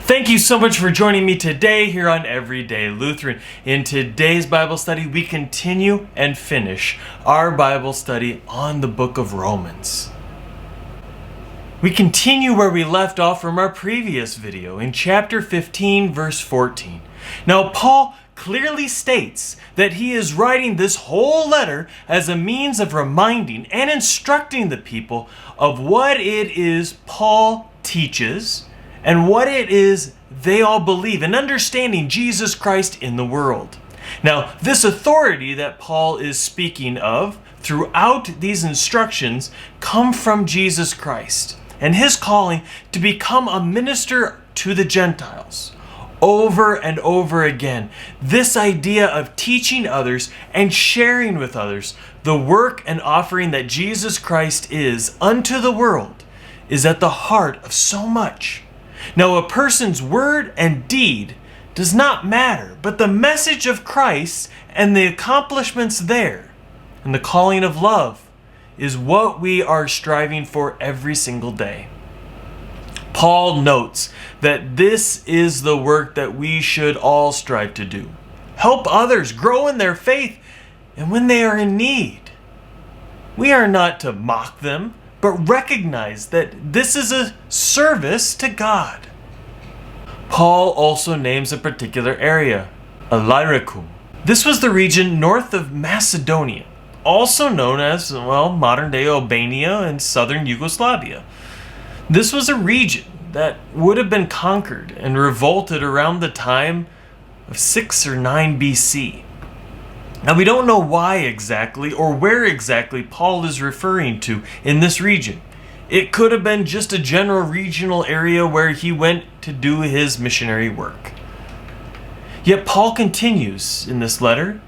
Thank you so much for joining me today here on Everyday Lutheran. In today's Bible study, we continue and finish our Bible study on the book of Romans. We continue where we left off from our previous video in chapter 15, verse 14. Now, Paul clearly states that he is writing this whole letter as a means of reminding and instructing the people of what it is Paul teaches and what it is they all believe in understanding Jesus Christ in the world. Now, this authority that Paul is speaking of throughout these instructions come from Jesus Christ and his calling to become a minister to the Gentiles. Over and over again, this idea of teaching others and sharing with others the work and offering that Jesus Christ is unto the world is at the heart of so much. Now, a person's word and deed does not matter, but the message of Christ and the accomplishments there and the calling of love is what we are striving for every single day. Paul notes that this is the work that we should all strive to do. Help others grow in their faith and when they are in need. We are not to mock them, but recognize that this is a service to God. Paul also names a particular area, Illyricum. This was the region north of Macedonia, also known as, modern-day Albania and southern Yugoslavia. This was a region that would have been conquered and revolted around the time of 6 or 9 BC. Now, we don't know why exactly or where exactly Paul is referring to in this region. It could have been just a general regional area where he went to do his missionary work. Yet Paul continues in this letter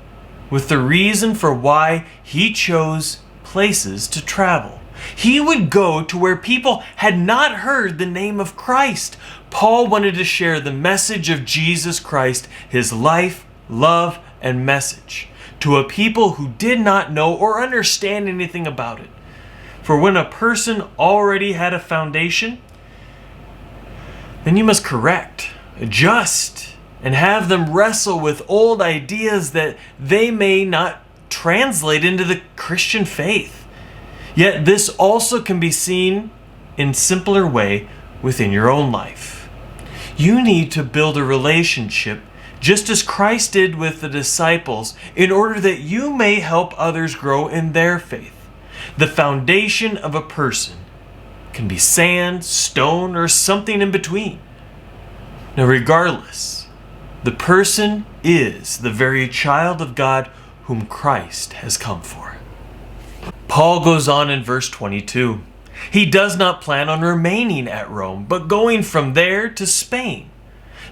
with the reason for why he chose places to travel. He would go to where people had not heard the name of Christ. Paul wanted to share the message of Jesus Christ, his life, love, and message to a people who did not know or understand anything about it. For when a person already had a foundation, then you must correct, adjust, and have them wrestle with old ideas that they may not translate into the Christian faith. Yet this also can be seen in simpler way within your own life. You need to build a relationship just as Christ did with the disciples, in order that you may help others grow in their faith. The foundation of a person can be sand, stone, or something in between. Now, regardless, the person is the very child of God whom Christ has come for. Paul goes on in verse 22. He does not plan on remaining at Rome, but going from there to Spain.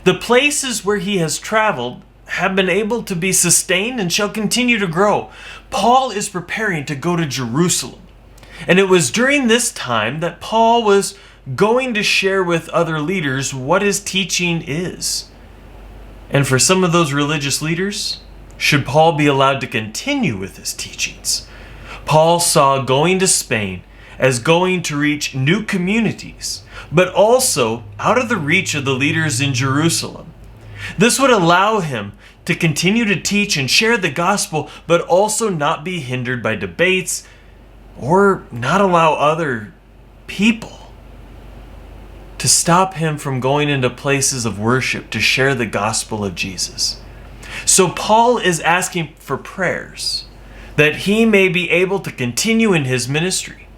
The places where he has traveled have been able to be sustained and shall continue to grow. Paul is preparing to go to Jerusalem. And it was during this time that Paul was going to share with other leaders what his teaching is. And for some of those religious leaders, should Paul be allowed to continue with his teachings? Paul saw going to Spain as going to reach new communities, but also out of the reach of the leaders in Jerusalem. This would allow him to continue to teach and share the gospel, but also not be hindered by debates or not allow other people to stop him from going into places of worship to share the gospel of Jesus. So Paul is asking for prayers that he may be able to continue in his ministry.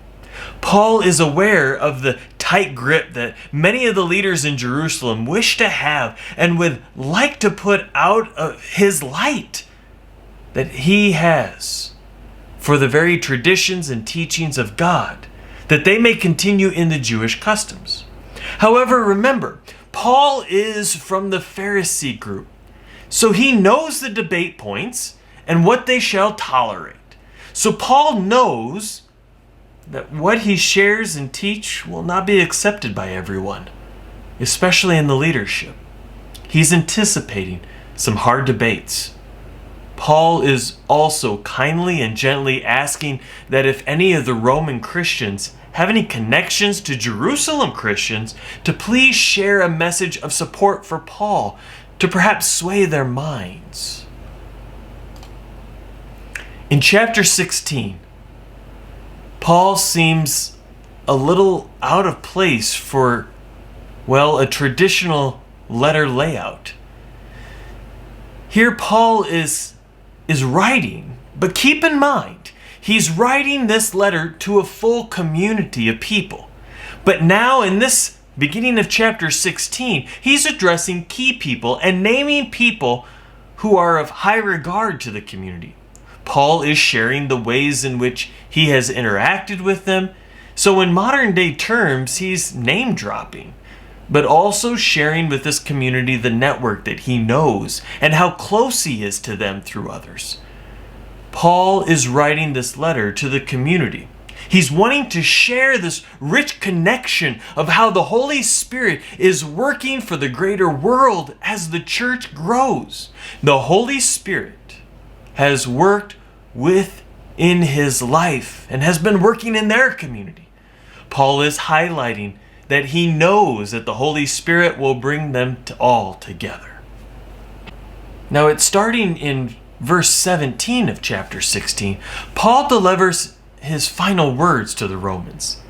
Paul is aware of the tight grip that many of the leaders in Jerusalem wish to have and would like to put out of his light that he has for the very traditions and teachings of God, that they may continue in the Jewish customs. However, remember, Paul is from the Pharisee group, so he knows the debate points and what they shall tolerate. So Paul knows that what he shares and teach will not be accepted by everyone, especially in the leadership. He's anticipating some hard debates. Paul is also kindly and gently asking that if any of the Roman Christians have any connections to Jerusalem Christians to please share a message of support for Paul to perhaps sway their minds. In chapter 16, Paul seems a little out of place for, well, a traditional letter layout. Here Paul is writing, but keep in mind, he's writing this letter to a full community of people. But now in this beginning of chapter 16, he's addressing key people and naming people who are of high regard to the community. Paul is sharing the ways in which he has interacted with them. So in modern day terms, he's name dropping, but also sharing with this community the network that he knows and how close he is to them through others. Paul is writing this letter to the community. He's wanting to share this rich connection of how the Holy Spirit is working for the greater world as the church grows. The Holy Spirit has worked within his life and has been working in their community. Paul is highlighting that he knows that the Holy Spirit will bring them all together. Now it's starting in verse 17 of chapter 16. Paul delivers his final words to the Romans.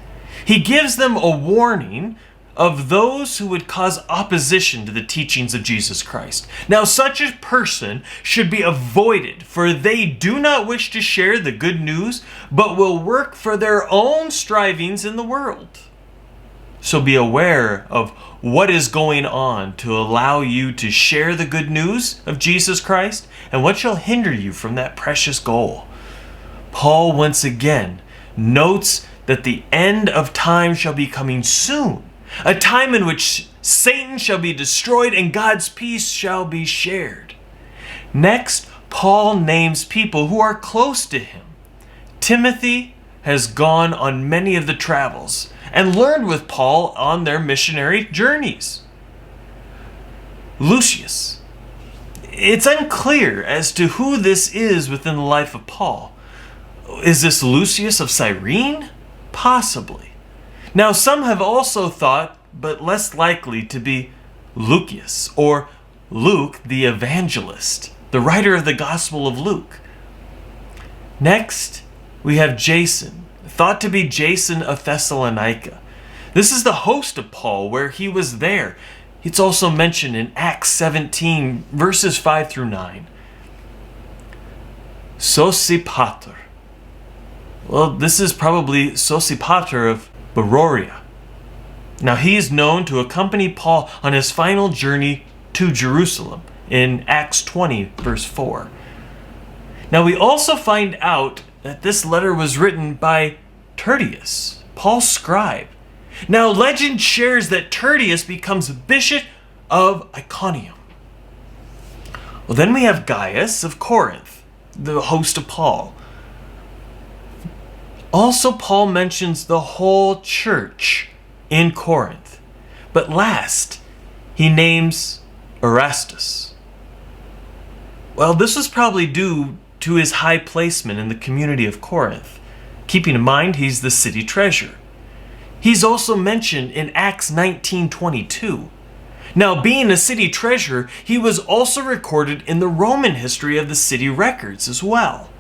He gives them a warning of those who would cause opposition to the teachings of Jesus Christ. Now such a person should be avoided, for they do not wish to share the good news, but will work for their own strivings in the world. So be aware of what is going on to allow you to share the good news of Jesus Christ and what shall hinder you from that precious goal. Paul once again notes that the end of time shall be coming soon, a time in which Satan shall be destroyed and God's peace shall be shared. Next, Paul names people who are close to him. Timothy has gone on many of the travels and learned with Paul on their missionary journeys. Lucius. It's unclear as to who this is within the life of Paul. Is this Lucius of Cyrene? Possibly. Now some have also thought, but less likely, to be Lucius or Luke the evangelist, the writer of the Gospel of Luke. Next, we have Jason, thought to be Jason of Thessalonica. This is the host of Paul, where he was there. It's also mentioned in Acts 17, verses 5 through 9. Sosipater. Well, this is probably Sosipater of Beroea. Now he is known to accompany Paul on his final journey to Jerusalem in Acts 20, verse 4. Now we also find out that this letter was written by Tertius, Paul's scribe. Now legend shares that Tertius becomes bishop of Iconium. Well, then we have Gaius of Corinth, the host of Paul. Also, Paul mentions the whole church in Corinth. But last, he names Erastus. Well, this was probably due to his high placement in the community of Corinth, keeping in mind he's the city treasurer. He's also mentioned in Acts 19:22. Now, being a city treasurer, he was also recorded in the Roman history of the city records as well.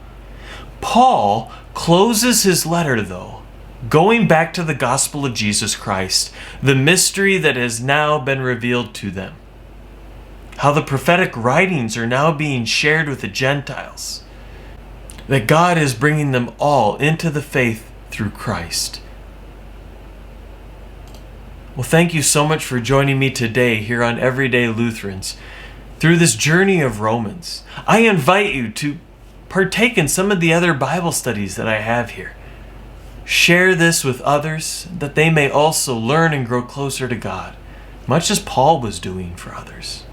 Paul closes his letter, though, going back to the gospel of Jesus Christ, the mystery that has now been revealed to them. How the prophetic writings are now being shared with the Gentiles. That God is bringing them all into the faith through Christ. Well, thank you so much for joining me today here on Everyday Lutherans through this journey of Romans. I invite you to partake in some of the other Bible studies that I have here. Share this with others that they may also learn and grow closer to God, much as Paul was doing for others.